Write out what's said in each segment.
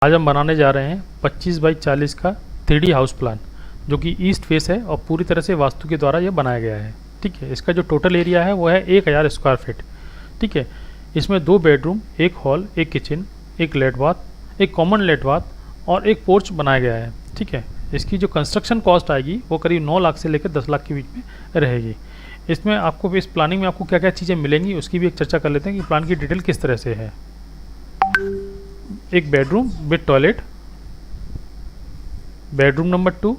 आज हम बनाने जा रहे हैं 25 बाई 40 का 3D हाउस प्लान, जो कि ईस्ट फेस है और पूरी तरह से वास्तु के द्वारा यह बनाया गया है। ठीक है, इसका जो टोटल एरिया है वो है 1000 स्क्वायर फीट। ठीक है, इसमें 2 बेडरूम, एक हॉल, एक किचन, एक लेट बाथ, एक कॉमन लेट बाथ और एक पोर्च बनाया गया है। ठीक है, इसकी जो कंस्ट्रक्शन कॉस्ट आएगी वो करीब 9 लाख से लेकर 10 लाख के बीच में रहेगी। इसमें आपको इस प्लानिंग में आपको क्या क्या चीज़ें मिलेंगी उसकी भी एक चर्चा कर लेते हैं कि प्लान की डिटेल किस तरह से है। एक bedroom with toilet, bedroom number 2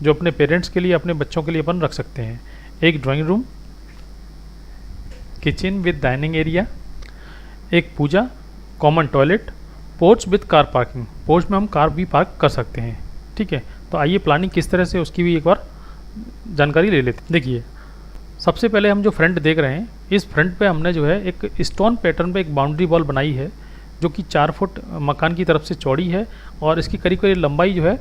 जो अपने पेरेंट्स के लिए, अपने बच्चों के लिए अपन रख सकते हैं। एक drawing room, kitchen with dining area, एक puja, common toilet, porch with car parking. Porch में हम कार भी पार्क कर सकते हैं। ठीक है, तो आइए प्लानिंग किस तरह से उसकी भी एक बार जानकारी ले लेते हैं। देखिए, सबसे पहले हम जो फ्रंट देख रहे हैं, इस फ्रंट पे हमने जो है एक स्टोन पैटर्न पे एक बाउंड्री वॉल बनाई है जो कि 4 फुट मकान की तरफ से चौड़ी है और इसकी करीब करीब लंबाई जो है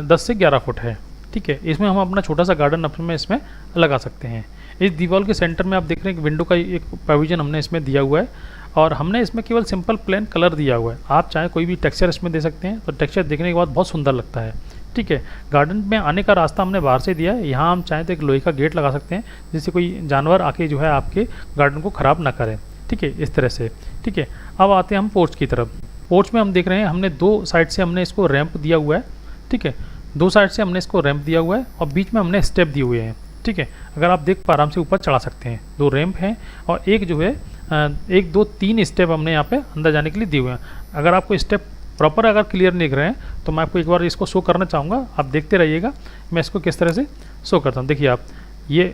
10 से 11 फुट है। ठीक है, इसमें हम अपना छोटा सा गार्डन अपने इसमें लगा सकते हैं। इस दीवार के सेंटर में आप देख रहे हैं कि विंडो का एक प्रोविजन हमने इसमें दिया हुआ है और हमने इसमें केवल सिंपल प्लेन कलर दिया हुआ है। आप चाहे कोई भी टेक्सचर इसमें दे सकते हैं, तो टेक्सचर देखने के बाद बहुत सुंदर लगता है। ठीक है, गार्डन में आने का रास्ता हमने बाहर से दिया है। यहाँ हम चाहें तो एक लोहे का गेट लगा सकते हैं जिससे कोई जानवर आके जो है आपके गार्डन को ख़राब ना करें। ठीक है, इस तरह से। ठीक है, अब आते हैं हम पोर्च की तरफ। पोर्च में हम देख रहे हैं हमने 2 साइड से हमने इसको रैंप दिया हुआ है। ठीक है, 2 साइड से हमने इसको रैंप दिया हुआ है और बीच में हमने स्टेप दिए हुए हैं। ठीक है, अगर आप देख आराम से ऊपर चढ़ा सकते हैं। 2 रैंप हैं और एक जो है 1 2 3 स्टेप हमने यहाँ पे अंदर जाने के लिए दिए हुए हैं। अगर आपको स्टेप प्रॉपर अगर क्लियर नहीं दिख रहे हैं तो मैं आपको एक बार इसको शो करना चाहूँगा, आप देखते रहिएगा मैं इसको किस तरह से शो करता हूँ। देखिए आप ये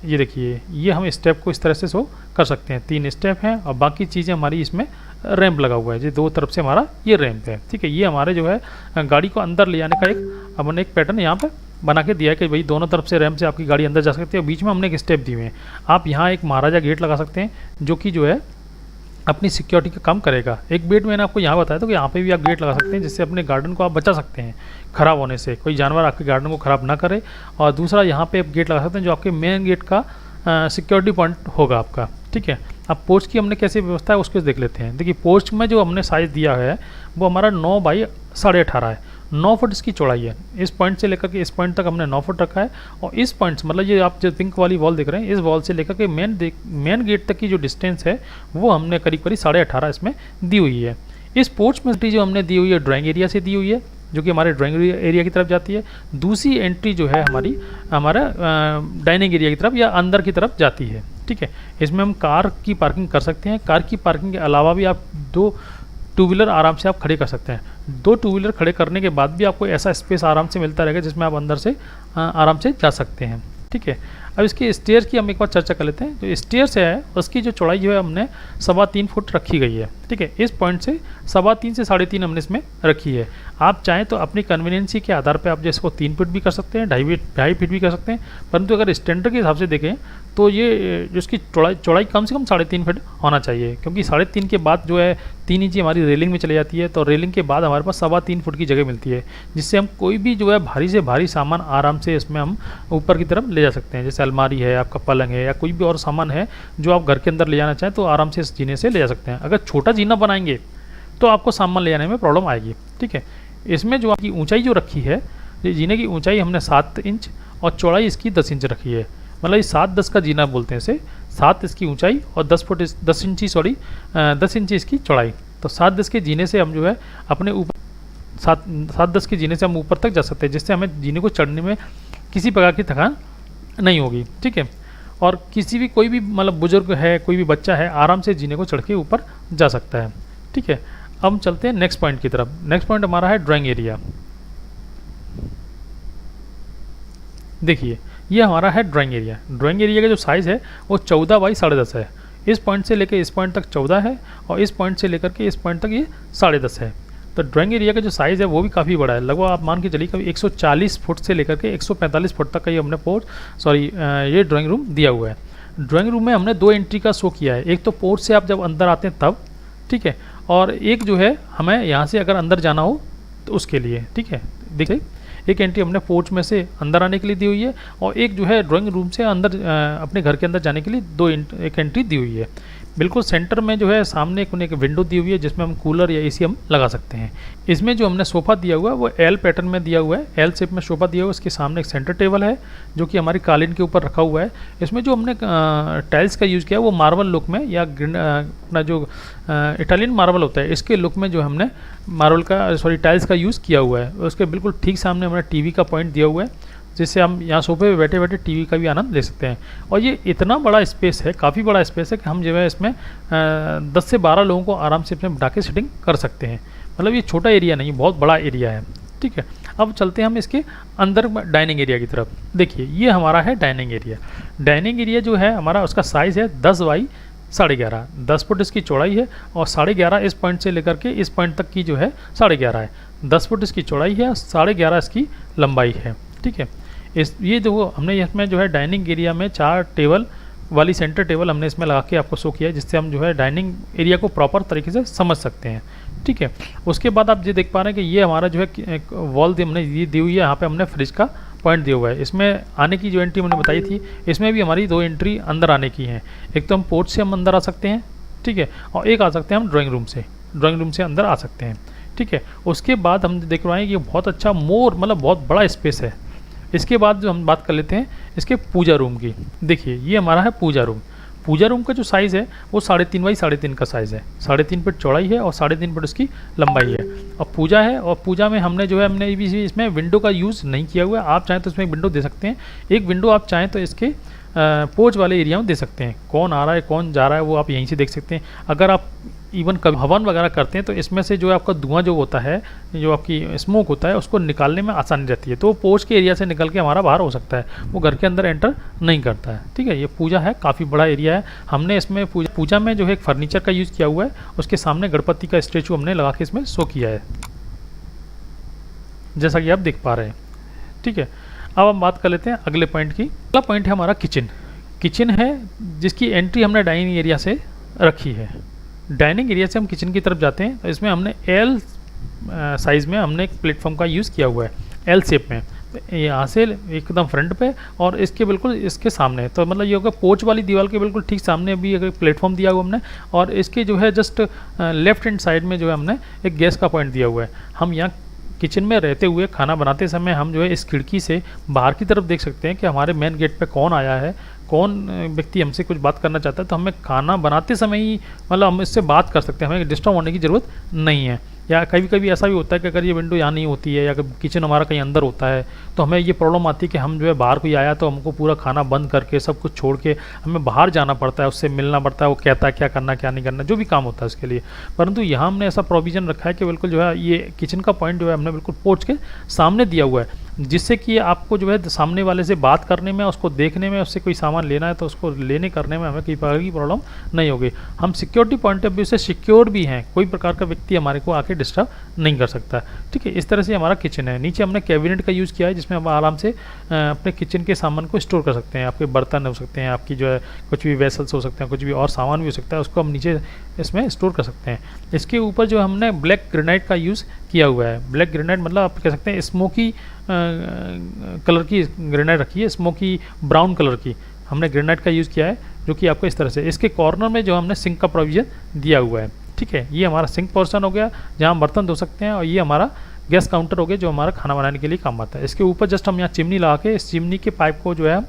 देखिए, ये हम स्टेप को इस तरह से शो कर सकते हैं। 3 स्टेप हैं और बाकी चीज़ें हमारी इसमें रैंप लगा हुआ है। जो 2 तरफ से हमारा ये रैंप है। ठीक है, ये हमारे जो है गाड़ी को अंदर ले जाने का एक हमने एक पैटर्न यहाँ पे बना के दिया है कि भाई दोनों तरफ से रैंप से आपकी गाड़ी अंदर जा सकती है और बीच में हमने एक स्टेप दिए हुए हैं। आप यहाँ एक महाराजा गेट लगा सकते हैं जो कि जो है अपनी सिक्योरिटी का काम करेगा। एक बेड मैंने आपको यहाँ बताया था कि यहाँ पे भी आप गेट लगा सकते हैं जिससे अपने गार्डन को आप बचा सकते हैं ख़राब होने से, कोई जानवर आपके गार्डन को ख़राब ना करे। और दूसरा यहाँ पे आप गेट लगा सकते हैं जो आपके मेन गेट का सिक्योरिटी पॉइंट होगा आपका। ठीक है, अब पोर्च की हमने कैसे व्यवस्था है उसको देख लेते हैं। देखिए, पोर्च में जो हमने साइज़ दिया है वो हमारा 9 बाई 18.5 है। 9 फुट इसकी चौड़ाई है। इस पॉइंट से लेकर के इस पॉइंट तक हमने 9 फुट रखा है और इस पॉइंट से, मतलब ये आप जो पिंक वाली वॉल देख रहे हैं, इस वॉल से लेकर के मेन गेट तक की जो डिस्टेंस है वो हमने करीब करीब 18.5 इसमें दी हुई है। इस पोर्च में जो हमने दी हुई है ड्राइंग एरिया से दी हुई है जो कि हमारे ड्राइंग एरिया की तरफ जाती है। दूसरी एंट्री जो है हमारा डाइनिंग एरिया की तरफ या अंदर की तरफ जाती है। ठीक है, इसमें हम कार की पार्किंग कर सकते हैं। कार की पार्किंग के अलावा भी आप 2 टू व्हीलर आराम से आप खड़े कर सकते हैं। 2 टू व्हीलर खड़े करने के बाद भी आपको ऐसा स्पेस आराम से मिलता रहेगा जिसमें आप अंदर से आराम से जा सकते हैं। ठीक है, अब इसके स्टेयर की हम एक बार चर्चा कर लेते हैं। जो स्टेयर्स है उसकी जो चौड़ाई जो है हमने 3.25 फुट रखी गई है। ठीक है, इस पॉइंट से 3.25 से 3.5 हमने इसमें रखी है। आप चाहें तो अपनी कन्वीनियंसी के आधार पे आप जैसे को 3 फीट भी कर सकते हैं, 2.5 फीट भी कर सकते हैं। परंतु अगर स्टैंडर्ड के हिसाब से देखें तो ये जो इसकी चौड़ाई कम से कम 3.5 फीट होना चाहिए, क्योंकि 3.5 के बाद जो है 3 इंची हमारी रेलिंग में चली जाती है। तो रेलिंग के बाद हमारे पास 3.25 फुट की जगह मिलती है जिससे हम कोई भी जो है भारी से भारी सामान आराम से इसमें हम ऊपर की तरफ ले जा सकते हैं। जैसे अलमारी है, आपका पलंग है या कोई भी और सामान है जो आप घर के अंदर ले जाना चाहें तो आराम से इस जीने से ले जा सकते हैं। अगर छोटा जीना बनाएंगे तो आपको सामान ले जाने में प्रॉब्लम आएगी। ठीक है, इसमें जो आपकी ऊंचाई जो रखी है, जीने की ऊंचाई हमने 7 इंच और चौड़ाई इसकी 10 इंच रखी है। मतलब ये 7-10 का जीना बोलते हैं इसे। 7 इसकी ऊंचाई और 10 इंची इसकी चौड़ाई। तो 7-10 के जीने से हम जो है अपने ऊपर 7-10 के जीने से हम ऊपर तक जा सकते हैं जिससे हमें जीने को चढ़ने में किसी प्रकार की थकान नहीं होगी। ठीक है, और किसी भी कोई भी मतलब बुजुर्ग है, कोई भी बच्चा है, आराम से जीने को चढ़ के ऊपर जा सकता है। ठीक है, अब हम चलते हैं नेक्स्ट पॉइंट की तरफ। नेक्स्ट पॉइंट हमारा है ड्राइंग एरिया। देखिए, ये हमारा है ड्राइंग एरिया। ड्राइंग एरिया का जो साइज़ है वो 14 बाई 10.5 है। इस पॉइंट से लेकर इस पॉइंट तक 14 है और इस पॉइंट से लेकर के इस पॉइंट तक ये 10.5 है। तो ड्राइंग एरिया का जो साइज़ है वो भी काफ़ी बड़ा है। लगभग आप मान के चलिए कभी 140 फुट से लेकर के 145 फुट तक का ये हमने ये ड्राइंग रूम दिया हुआ है। ड्राइंग रूम में हमने 2 एंट्री का शो किया है। एक तो पोर्च से आप जब अंदर आते हैं तब, ठीक है, और एक जो है हमें यहाँ से अगर अंदर जाना हो तो उसके लिए। ठीक है, देखिए एक एंट्री हमने पोर्च में से अंदर आने के लिए दी हुई है और एक जो है ड्राइंग रूम से अंदर अपने घर के अंदर जाने के लिए एक एंट्री दी हुई है। बिल्कुल सेंटर में जो है सामने एक विंडो दी हुई है जिसमें हम कूलर या एसी हम लगा सकते हैं। इसमें जो हमने सोफ़ा दिया हुआ है वो एल पैटर्न में दिया हुआ है, एल शेप में सोफ़ा दिया हुआ है। उसके सामने एक सेंटर टेबल है जो कि हमारी कालीन के ऊपर रखा हुआ है। इसमें जो हमने टाइल्स का यूज़ किया है वो मार्बल लुक में या अपना जो इटालियन मार्बल होता है इसके लुक में जो हमने टाइल्स का यूज़ किया हुआ है। उसके बिल्कुल ठीक सामने हमने टीवी का पॉइंट दिया हुआ है जिससे हम यहाँ सोफे पे बैठे बैठे टीवी का भी आनंद ले सकते हैं। और ये इतना बड़ा स्पेस है, काफ़ी बड़ा स्पेस है कि हम जो है इसमें 10 से 12 लोगों को आराम से इसमें बिठा के सिटिंग कर सकते हैं। मतलब ये छोटा एरिया नहीं, बहुत बड़ा एरिया है। ठीक है, अब चलते हैं हम इसके अंदर डाइनिंग एरिया की तरफ। देखिए ये हमारा है डाइनिंग एरिया। डाइनिंग एरिया जो है हमारा उसका साइज़ है 10 बाई 11.5, 10 फुट इसकी चौड़ाई है और 11.5 इस पॉइंट से लेकर के इस पॉइंट तक की जो है 11.5 है। 10 फुट इसकी चौड़ाई है, 11.5 इसकी लंबाई है। ठीक है, ये जो हमने इसमें जो है डाइनिंग एरिया में 4 टेबल वाली सेंटर टेबल हमने इसमें लगा के आपको शो किया है जिससे हम जो है डाइनिंग एरिया को प्रॉपर तरीके से समझ सकते हैं। ठीक है, उसके बाद आप ये देख पा रहे हैं कि ये हमारा जो है एक वॉल हमने ये दी हुई है, यहाँ पे हमने फ्रिज का पॉइंट दिया हुआ है। इसमें आने की जो एंट्री मैंने बताई थी इसमें भी हमारी 2 एंट्री अंदर आने की हैं। एक तो हम पोर्च से हम अंदर आ सकते हैं, ठीक है, और एक आ सकते हैं हम ड्राइंग रूम से अंदर आ सकते हैं। ठीक है, उसके बाद हम देख रहे हैं कि बहुत अच्छा मतलब बहुत बड़ा स्पेस है। इसके बाद जो हम बात कर लेते हैं इसके पूजा रूम की। देखिए ये हमारा है पूजा रूम। पूजा रूम का जो साइज़ है वो 3.5 बाई 3.5 का साइज़ है। 3.5 फीट चौड़ाई है और 3.5 फीट उसकी लंबाई है। और पूजा है, और पूजा में हमने जो है हमने इसमें विंडो का यूज़ नहीं किया हुआ है। आप चाहें तो इसमें एक विंडो दे सकते हैं। एक विंडो आप चाहें तो इसके पोर्च वाले एरिया में दे सकते हैं। कौन आ रहा है कौन जा रहा है वो आप यहीं से देख सकते हैं। अगर आप इवन कभी हवन वगैरह करते हैं तो इसमें से जो है आपका धुआं जो होता है, जो आपकी स्मोक होता है, उसको निकालने में आसानी रहती है। तो वो पोर्च के एरिया से निकल के हमारा बाहर हो सकता है, वो घर के अंदर एंटर नहीं करता है। ठीक है, ये पूजा है, काफ़ी बड़ा एरिया है। हमने इसमें पूजा में जो है एक फर्नीचर का यूज़ किया हुआ है। उसके सामने गणपति का स्टेचू हमने लगा के इसमें शो किया है जैसा कि आप देख पा रहे हैं। ठीक है, अब हम बात कर लेते हैं अगले पॉइंट की। अगला पॉइंट है हमारा किचन है जिसकी एंट्री हमने डाइनिंग एरिया से रखी है। डाइनिंग एरिया से हम किचन की तरफ जाते हैं तो इसमें हमने एल साइज़ में हमने एक प्लेटफॉर्म का यूज़ किया हुआ है, एल शेप में। तो यहाँ से एकदम फ्रंट पे और इसके बिल्कुल इसके सामने, तो मतलब ये होगा पोर्च वाली दीवार के बिल्कुल ठीक सामने भी एक प्लेटफॉर्म दिया हुआ हमने। और इसके जो है जस्ट लेफ्ट हैंड साइड में जो है हमने एक गैस का पॉइंट दिया हुआ है। हम यहाँ किचन में रहते हुए खाना बनाते समय हम जो है इस खिड़की से बाहर की तरफ देख सकते हैं कि हमारे मेन गेट पे कौन आया है, कौन व्यक्ति हमसे कुछ बात करना चाहता है। तो हमें खाना बनाते समय ही मतलब हम इससे बात कर सकते हैं, हमें डिस्टर्ब होने की ज़रूरत नहीं है। या कभी कभी ऐसा भी होता है कि अगर ये विंडो यहाँ नहीं होती है या किचन हमारा कहीं अंदर होता है तो हमें ये प्रॉब्लम आती है कि हम जो है बाहर कोई आया तो हमको पूरा खाना बंद करके सब कुछ छोड़ के हमें बाहर जाना पड़ता है, उससे मिलना पड़ता है, वो कहता है क्या करना क्या नहीं करना, जो भी काम होता है उसके लिए। परंतु यहाँ हमने ऐसा प्रोविज़न रखा है कि बिल्कुल जो है ये किचन का पॉइंट जो है हमने बिल्कुल पोर्च के सामने दिया हुआ है, जिससे कि आपको जो है सामने वाले से बात करने में, उसको देखने में, उससे कोई सामान लेना है तो उसको लेने करने में हमें कई प्रकार की प्रॉब्लम नहीं होगी। हम सिक्योरिटी पॉइंट ऑफ व्यू से सिक्योर भी हैं, कोई प्रकार का व्यक्ति हमारे को आके डिस्टर्ब नहीं कर सकता। ठीक है, इस तरह से हमारा किचन है। नीचे हमने कैबिनेट का यूज़ किया है जिसमें हम आराम से अपने किचन के सामान को स्टोर कर सकते हैं। आपके बर्तन हो सकते हैं, आपकी जो है कुछ भी वेसल्स हो सकते हैं, कुछ भी और सामान भी हो सकता है, उसको हम नीचे इसमें स्टोर कर सकते हैं। इसके ऊपर जो हमने ब्लैक ग्रेनाइट का यूज़ किया हुआ है। ब्लैक ग्रेनाइट मतलब आप कह सकते हैं स्मोकी कलर की ग्रेनाइट रखी है, स्मोकी ब्राउन कलर की हमने ग्रेनाइट का यूज़ किया है, जो कि आपको इस तरह से इसके कॉर्नर में जो हमने सिंक का प्रोविज़न दिया हुआ है। ठीक है, ये हमारा सिंक पोर्शन हो गया जहाँ हम बर्तन धो सकते हैं, और ये हमारा गैस काउंटर हो गया जो हमारा खाना बनाने के लिए काम आता है। इसके ऊपर जस्ट हम यहाँ चिमनी लगा के इस चिमनी के पाइप को जो है हम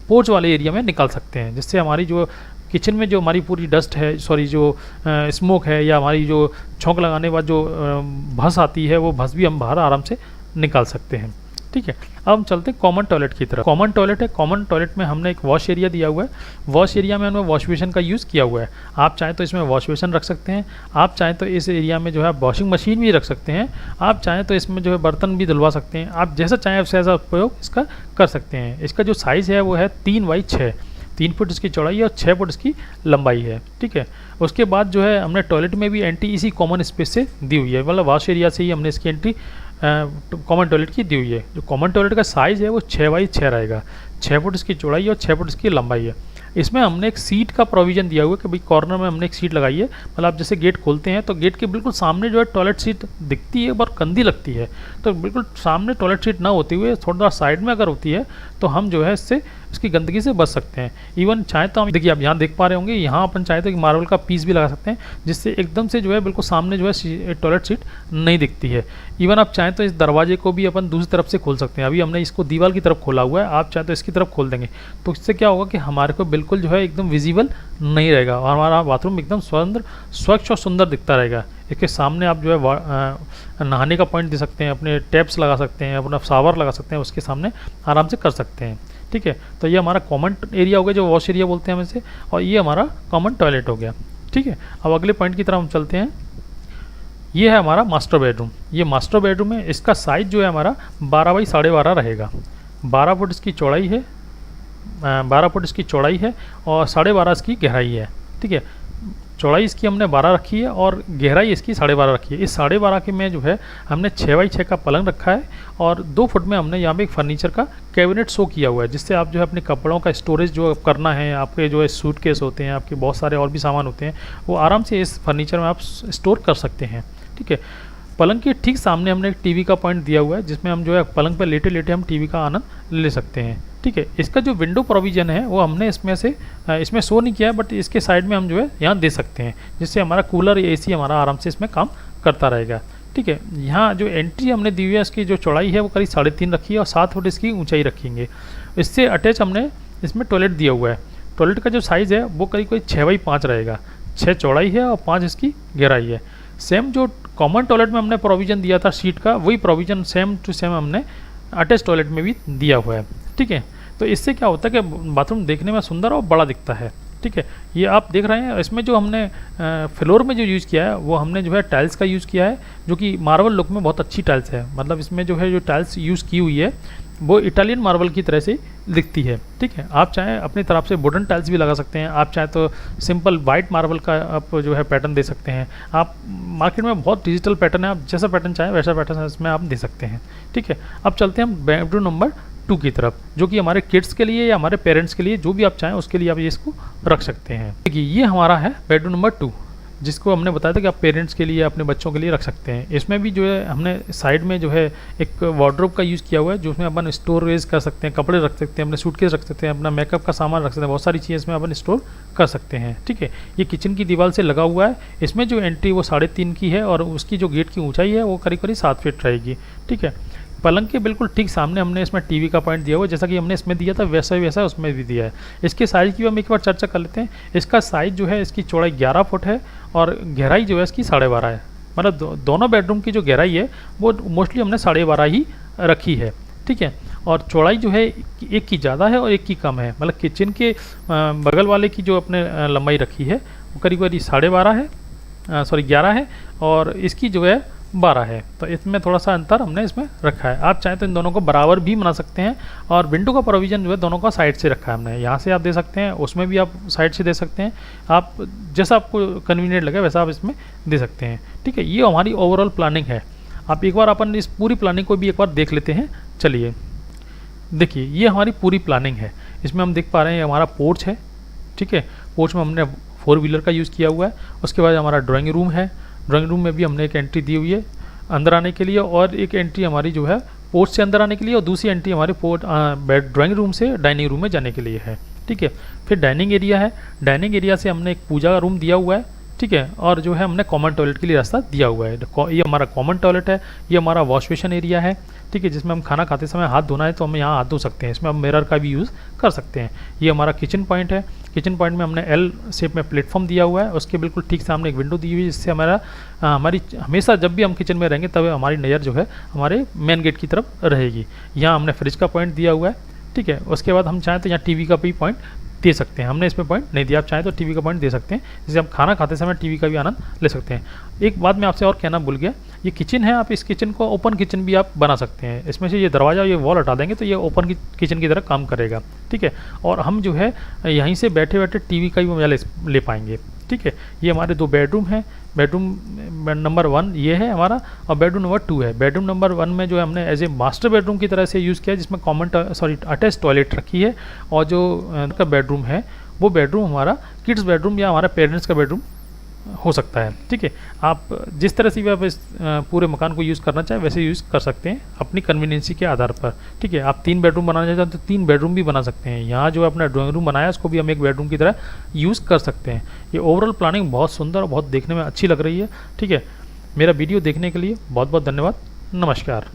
पोर्च वाले एरिया में निकाल सकते हैं, जिससे हमारी जो किचन में जो हमारी पूरी डस्ट है, जो स्मोक है या हमारी जो छौंक लगाने के बाद जो भस आती है, वो भस भी हम बाहर आराम से निकाल सकते हैं। ठीक है, अब हम चलते हैं कॉमन टॉयलेट की तरफ। कॉमन टॉयलेट है, कॉमन टॉयलेट में हमने एक वॉश एरिया दिया हुआ है। वॉश एरिया में हमने वॉश बेसिन का यूज़ किया हुआ है। आप चाहें तो इसमें वॉश बेसिन रख सकते हैं, आप चाहें तो इस एरिया में जो है वॉशिंग मशीन भी रख सकते हैं, आप चाहें तो इसमें जो है बर्तन भी धुलवा सकते हैं। आप जैसा चाहें वैसा उपयोग इसका कर सकते हैं। इसका जो साइज़ है वो है 3 बाई 6, 3 फुट इसकी चौड़ाई है और 6 फुट इसकी लंबाई है। ठीक है, उसके बाद जो है हमने टॉयलेट में भी एंट्री इसी कॉमन स्पेस से दी हुई है, मतलब वॉश एरिया से ही हमने इसकी एंट्री कॉमन टॉयलेट की दी हुई है। जो कॉमन टॉयलेट का साइज़ है वो 6 बाई 6 रहेगा, 6 फुट इसकी चौड़ाई और 6 फुट इसकी लंबाई है। इसमें हमने एक सीट का प्रोविज़न दिया हुआ है कि भाई कॉर्नर में हमने एक सीट लगाई है। मतलब आप जैसे गेट खोलते हैं तो गेट के बिल्कुल सामने जो है टॉयलेट सीट दिखती है और गंदी लगती है, तो बिल्कुल सामने टॉयलेट सीट ना होती हुई थोड़ा साइड में अगर होती है तो हम जो है इससे इसकी गंदगी से बच सकते हैं। इवन चाहे तो हम देखिए, आप यहाँ देख पा रहे होंगे, यहाँ अपन चाहे तो एक मार्बल का पीस भी लगा सकते हैं जिससे एकदम से जो है बिल्कुल सामने जो है टॉयलेट सीट नहीं दिखती है। इवन आप चाहें तो इस दरवाजे को भी अपन दूसरी तरफ से खोल सकते हैं। अभी हमने इसको दीवार की तरफ खोला हुआ है, आप चाहे तो इसकी तरफ खोल देंगे तो इससे क्या होगा कि हमारे को बिल्कुल जो है एकदम विजिबल नहीं रहेगा और हमारा बाथरूम एकदम स्वच्छ और सुंदर दिखता रहेगा। इसके सामने आप जो है नहाने का पॉइंट दे सकते हैं, अपने टैप्स लगा सकते हैं, अपना शावर लगा सकते हैं, उसके सामने आराम से कर सकते हैं। ठीक है, तो ये हमारा कॉमन एरिया हो गया जो वॉश एरिया बोलते हैं हम इसे, और ये हमारा कॉमन टॉयलेट हो गया। ठीक है, अब अगले पॉइंट की तरफ हम चलते हैं। ये है हमारा मास्टर बेडरूम। ये मास्टर बेडरूम है, इसका साइज जो है हमारा 12 बाई 12.5 रहेगा। 12 फुट इसकी चौड़ाई है, 12 फुट इसकी चौड़ाई है और 12.5 इसकी गहराई है। ठीक है, चौड़ाई इसकी हमने 12 रखी है और गहराई इसकी 12.5 रखी है। इस 12.5 के में जो है हमने 6 बाई 6 का पलंग रखा है और 2 फुट में हमने यहाँ पे एक फर्नीचर का कैबिनेट शो किया हुआ है, जिससे आप जो है अपने कपड़ों का स्टोरेज जो करना है, आपके जो है सूटकेस होते हैं, आपके बहुत सारे और भी सामान होते हैं, वो आराम से इस फर्नीचर में आप स्टोर कर सकते हैं। ठीक है, पलंग के ठीक सामने हमने एक टीवी का पॉइंट दिया हुआ है जिसमें हम जो है पलंग पर लेटे लेटे हम टीवी का आनंद ले सकते हैं। ठीक है, इसका जो विंडो प्रोविज़न है वो हमने इसमें शो नहीं किया है, बट इसके साइड में हम जो है यहाँ दे सकते हैं, जिससे हमारा कूलर या एसी हमारा आराम से इसमें काम करता रहेगा। ठीक है, यहाँ जो एंट्री हमने दी हुई है इसकी जो चौड़ाई है वो करीब 3.5 रखी है और 7 फुट इसकी ऊंचाई रखेंगे। इससे अटैच हमने इसमें टॉयलेट दिया हुआ है। टॉयलेट का जो साइज़ है वो करीब 6 बाई 5 रहेगा। 6 चौड़ाई है और 5 इसकी गहराई है। सेम जो कॉमन टॉयलेट में हमने प्रोविज़न दिया था शीट का, वही प्रोविज़न सेम टू सेम हमने अटैच टॉयलेट में भी दिया हुआ है। ठीक है, तो इससे क्या होता है कि बाथरूम देखने में सुंदर और बड़ा दिखता है। ठीक है, ये आप देख रहे हैं, इसमें जो हमने फ्लोर में जो यूज़ किया है वो हमने जो है टाइल्स का यूज़ किया है, जो कि मार्बल लुक में बहुत अच्छी टाइल्स है। मतलब इसमें जो है जो टाइल्स यूज़ की हुई है वो इटालियन मार्बल की तरह से दिखती है। ठीक है, आप चाहें अपनी तरफ से वुडन टाइल्स भी लगा सकते हैं, आप चाहें तो सिंपल वाइट मार्बल का आप जो है पैटर्न दे सकते हैं। आप मार्केट में बहुत डिजिटल पैटर्न है, आप जैसा पैटर्न चाहें वैसा पैटर्न इसमें आप दे सकते हैं। ठीक है, अब चलते हैं हम बेडरूम नंबर 2 की तरफ, जो कि हमारे किड्स के लिए या हमारे पेरेंट्स के लिए, जो भी आप चाहें उसके लिए आप ये इसको रख सकते हैं। देखिए, ये हमारा है बेडरूम नंबर 2, जिसको हमने बताया था कि आप पेरेंट्स के लिए अपने बच्चों के लिए रख सकते हैं। इसमें भी जो है हमने साइड में जो है एक वार्डरोब का यूज़ किया हुआ है, जिसमें अपन स्टोरेज कर सकते हैं, कपड़े रख सकते हैं, अपने सूटकेस रख सकते हैं, अपना मेकअप का सामान रख सकते हैं, बहुत सारी चीज़ें इसमें अपन स्टोर कर सकते हैं। ठीक है, ये किचन की दीवार से लगा हुआ है। इसमें जो एंट्री वो 3.5 की है और उसकी जो गेट की ऊँचाई है वो करीब 7 फीट रहेगी। ठीक है, पलंग के बिल्कुल ठीक सामने हमने इसमें टीवी का पॉइंट दिया हुआ है, जैसा कि हमने इसमें दिया था वैसा ही वैसा उसमें भी दिया है। इसके साइज़ की हम एक बार चर्चा कर लेते हैं। इसका साइज़ जो है, इसकी चौड़ाई 11 फुट है और गहराई जो है इसकी 12.5 है। मतलब दोनों बेडरूम की जो गहराई है वो मोस्टली हमने 12.5 ही रखी है। ठीक है, और चौड़ाई जो है एक की ज़्यादा है और एक की कम है। मतलब किचन के बगल वाले की जो अपने लंबाई रखी है वो करीब 11 है और इसकी जो है 12 है। तो इसमें थोड़ा सा अंतर हमने इसमें रखा है। आप चाहें तो इन दोनों को बराबर भी बना सकते हैं और विंडो का प्रोविज़न जो है दोनों का साइड से रखा है हमने। यहाँ से आप दे सकते हैं, उसमें भी आप साइड से दे सकते हैं, आप जैसा आपको कन्वीनियंट लगे वैसा आप इसमें दे सकते हैं। ठीक है, ये हमारी ओवरऑल प्लानिंग है। आप एक बार अपन इस पूरी प्लानिंग को भी एक बार देख लेते हैं। चलिए देखिए, ये हमारी पूरी प्लानिंग है। इसमें हम देख पा रहे हैं हमारा पोर्च है। ठीक है, पोर्च में हमने 4 व्हीलर का यूज़ किया हुआ है। उसके बाद हमारा ड्राइंग रूम है। ड्राइंग रूम में भी हमने एक एंट्री दी हुई है अंदर आने के लिए, और एक एंट्री हमारी जो है पोर्च से अंदर आने के लिए, और दूसरी एंट्री हमारे ड्राइंग रूम से डाइनिंग रूम में जाने के लिए है। ठीक है, फिर डाइनिंग एरिया है। डाइनिंग एरिया से हमने एक पूजा का रूम दिया हुआ है। ठीक है, और जो है हमने कॉमन टॉयलेट के लिए रास्ता दिया हुआ है। ये हमारा कॉमन टॉयलेट है। ये हमारा वॉश बेसिन एरिया है। ठीक है, जिसमें हम खाना खाते समय हाथ धोना है तो हम यहाँ हाथ धो सकते हैं। इसमें हम मिरर का भी यूज़ कर सकते हैं। ये हमारा किचन पॉइंट है। किचन पॉइंट में हमने एल शेप में प्लेटफॉर्म दिया हुआ है। उसके बिल्कुल ठीक सामने एक विंडो दी हुई है, जिससे हमारी हमेशा जब भी हम किचन में रहेंगे तब हमारी नज़र जो है हमारे मेन गेट की तरफ रहेगी। यहाँ हमने फ्रिज का पॉइंट दिया हुआ है। ठीक है, उसके बाद हम चाहें तो यहाँ टीवी का भी पॉइंट दे सकते हैं। हमने इसमें पॉइंट नहीं दिया, आप चाहें तो टीवी का पॉइंट दे सकते हैं, जिससे हम खाना खाते समय टीवी का भी आनंद ले सकते हैं। एक बात मैं आपसे और कहना भूल गया, ये किचन है, आप इस किचन को ओपन किचन भी आप बना सकते हैं। इसमें से ये दरवाज़ा, ये वॉल हटा देंगे तो ये ओपन किचन की तरह काम करेगा। ठीक है, और हम जो है यहीं से बैठे बैठे टीवी का भी मजा ले पाएंगे। ठीक है, ये हमारे 2 बेडरूम हैं। बेडरूम नंबर 1 ये है हमारा, और बेडरूम नंबर 2 है। बेडरूम नंबर 1 में जो है हमने एज ए मास्टर बेडरूम की तरह से यूज़ किया है, जिसमें अटैच टॉयलेट रखी है, और जो का बेडरूम है वो बेडरूम हमारा किड्स बेडरूम या हमारा पेरेंट्स का बेडरूम हो सकता है। ठीक है, आप जिस तरह से भी आप इस पूरे मकान को यूज़ करना चाहें वैसे यूज़ कर सकते हैं अपनी कन्वीनियंसी के आधार पर। ठीक है, आप 3 बेडरूम बनाना चाहते हैं तो 3 बेडरूम भी बना सकते हैं। यहाँ जो अपना ड्राइंग रूम बनाया है उसको भी हम एक बेडरूम की तरह यूज़ कर सकते हैं। ये ओवरऑल प्लानिंग बहुत सुंदर और बहुत देखने में अच्छी लग रही है। ठीक है, मेरा वीडियो देखने के लिए बहुत बहुत धन्यवाद। नमस्कार।